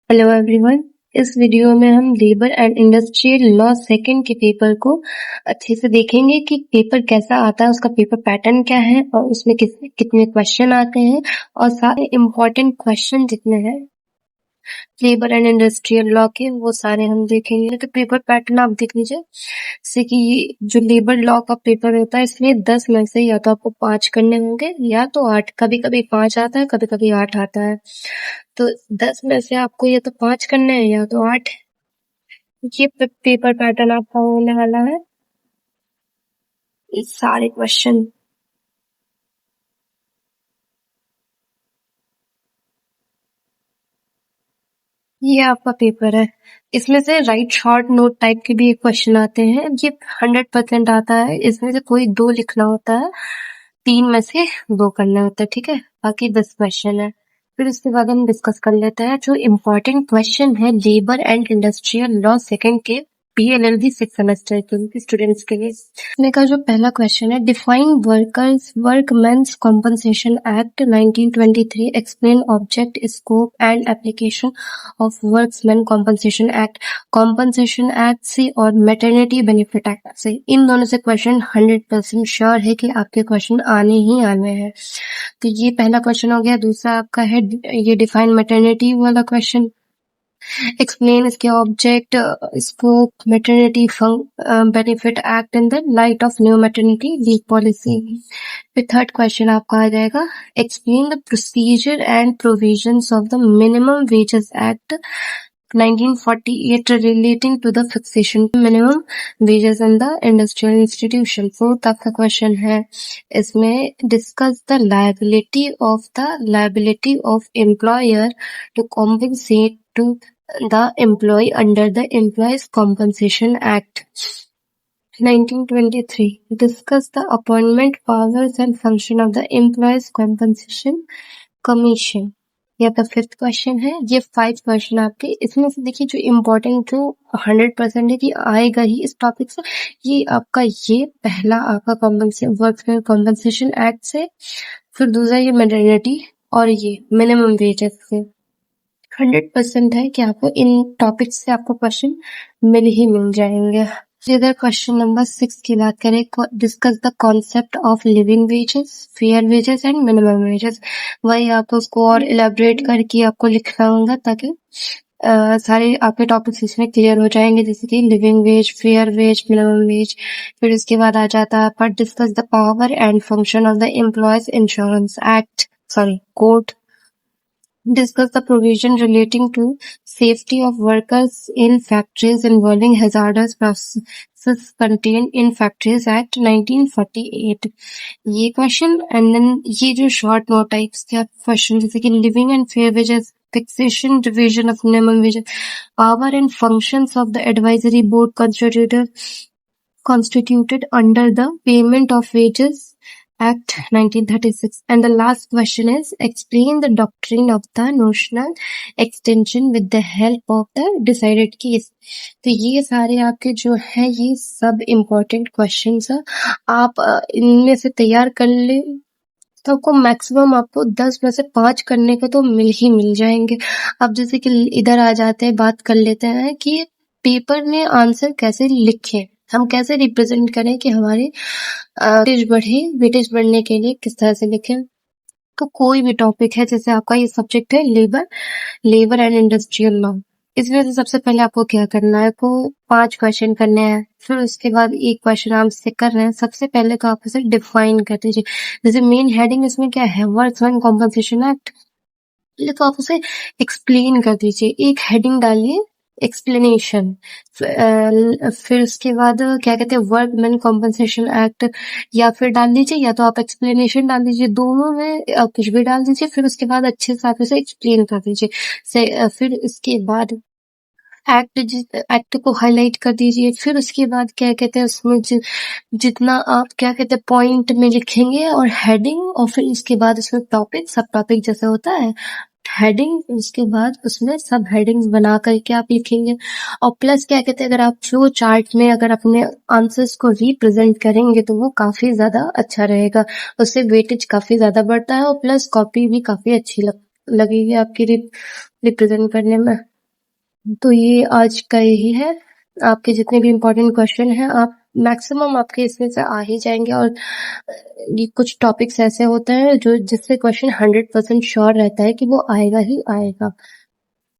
Hello everyone. इस video में हम labour and industrial law second के पेपर को अच्छे से देखेंगे कि पेपर कैसा आता है, उसका पेपर पैटर्न क्या है और उसमें कितने क्वेश्चन आते हैं और सारे इम्पोर्टेंट क्वेश्चन जितने हैं लेबर एंड इंडस्ट्रियल लॉ के वो सारे हम देखेंगे। तो पेपर पैटर्न आप देख लीजिए, जैसे कि जो लेबर लॉ का पेपर होता है इसमें 10 में से या तो आपको 5 करने होंगे या तो 8। कभी कभी 5 आता है, कभी कभी 8 आता है। तो 10 में से आपको या तो 5 करने हैं या तो 8। ये पेपर पैटर्न आपका होने वाला है। ये सारे क्वेश्चन ये आपका पेपर है। इसमें से राइट शॉर्ट नोट टाइप के भी क्वेश्चन आते हैं। ये 100% आता है। इसमें से कोई 2 लिखना होता है, 3 में से 2 करना होता है, ठीक है। बाकी 10 क्वेश्चन है। फिर उसके बाद हम डिस्कस कर लेते हैं जो इम्पोर्टेंट क्वेश्चन है labour and industrial law second के PLLB 6 सेमेस्टर के स्टूडेंट्स के लिए। इसमें का जो पहला क्वेश्चन है, define workmen's compensation act 1923, explain object, scope and application of workman compensation act. Compensation act से और मैटरनिटी बेनिफिट एक्ट से, इन दोनों से क्वेश्चन 100% श्योर है कि आपके क्वेश्चन आने ही आने हैं। तो ये पहला क्वेश्चन हो गया। दूसरा आपका है ये डिफाइन मैटरनिटी वाला क्वेश्चन, explain इसके object, scope, maternity benefit act in the light of new maternity leave policy. फिर थर्ड क्वेश्चन आपका आ जाएगा, explain the procedure and provisions of the minimum wages act 1948 relating to the fixation minimum wages in the industrial institution। Fourth आपका question है, इसमें discuss the liability of employer to compensate to the employee under the Employees Compensation Act 1923। Discuss the appointment powers and function of the Employees Compensation Commission। ये आपका fifth question है। ये 5 question आपके, इसमें से देखिए जो इम्पोर्टेंट जो 100% है कि आएगा ही इस टॉपिक से, ये आपका ये पहला आपका वर्कमेन कॉम्पनसेशन एक्ट से, फिर दूसरा ये मैटरनिटी और ये मिनिमम वेजेस से। 100% है कि आपको इन टॉपिक्स से आपको क्वेश्चन मिल जाएंगे। इधर क्वेश्चन नंबर 6 की बात करें, discuss the concept of living wages, fair wages and minimum wages. वही आपको उसको और इलेबोरेट करके आपको लिखना होगा ताकि सारे आपके टॉपिक्स इसमें क्लियर हो जाएंगे, जैसे कि living wage, fair wage, minimum wage. फिर उसके बाद आ जाता है पर discuss the power and function of the employees insurance act code. Discuss the provision relating to safety of workers in factories involving hazardous processes contained in Factories Act 1948। ये question and then ये जो short note types के question, जैसे कि living and fair wages, fixation division of minimum wages, power and functions of the advisory board constituted under the Payment of Wages Act 1936। And the last question is, explain the doctrine of the notional extension with the help of the decided case। तो ये सारे आपके जो है ये सब important questions है। आप इनमें से तैयार कर ले तो आपको मैक्सिमम आपको 10 में से 5 करने को तो मिल जाएंगे। अब जैसे कि इधर आ जाते हैं, बात कर लेते हैं कि पेपर में आंसर कैसे लिखें, हम कैसे रिप्रेजेंट करें कि हमारे वेटेज बढ़ने के लिए किस तरह से लिखें। तो कोई भी टॉपिक है, जैसे आपका ये सब्जेक्ट है लेबर एंड इंडस्ट्रियल लॉ, इसमें से सबसे पहले आपको क्या करना है, आपको 5 क्वेश्चन करने हैं। फिर उसके बाद एक क्वेश्चन आप से कर रहे हैं, सबसे पहले तो आप इसे डिफाइन कर दीजिए। जैसे मेन हेडिंग इसमें क्या है, वर्कमैन कॉम्पनसेशन एक्ट, तो आप उसे एक्सप्लेन कर दीजिए। एक हेडिंग डालिए एक्सप्लेनेशन, फिर उसके बाद क्या कहते हैं वर्कमैन कॉम्पनसेशन एक्ट, या फिर डाल दीजिए या तो आप एक्सप्लेनेशन डाल दीजिए, दोनों में आप कुछ भी डाल दीजिए। फिर उसके बाद अच्छे से आप इसे एक्सप्लेन कर दीजिए। फिर उसके बाद एक्ट को हाईलाइट कर दीजिए। फिर उसके बाद क्या कहते हैं उसमें जितना आप क्या कहते हैं पॉइंट में लिखेंगे और हेडिंग, और फिर इसके बाद उसमें टॉपिक, सब टॉपिक जैसे होता है हेडिंग, उसके बाद उसमें सब हेडिंग्स बना करके आप लिखेंगे। और प्लस क्या कहते हैं, अगर आप फ्लो चार्ट में अगर अपने आंसर्स को रिप्रेजेंट करेंगे तो वो काफी ज्यादा अच्छा रहेगा, उससे वेटेज काफी ज्यादा बढ़ता है और प्लस कॉपी भी काफी अच्छी लगेगी आपकी रिप्रेजेंट करने में। तो ये आज का यही है। आपके जितने भी इम्पोर्टेंट क्वेश्चन हैं आप मैक्सिमम आपके इसमें से आ ही जाएंगे, और ये कुछ टॉपिक्स ऐसे होते हैं जो जिससे क्वेश्चन 100% श्योर रहता है कि वो आएगा ही आएगा।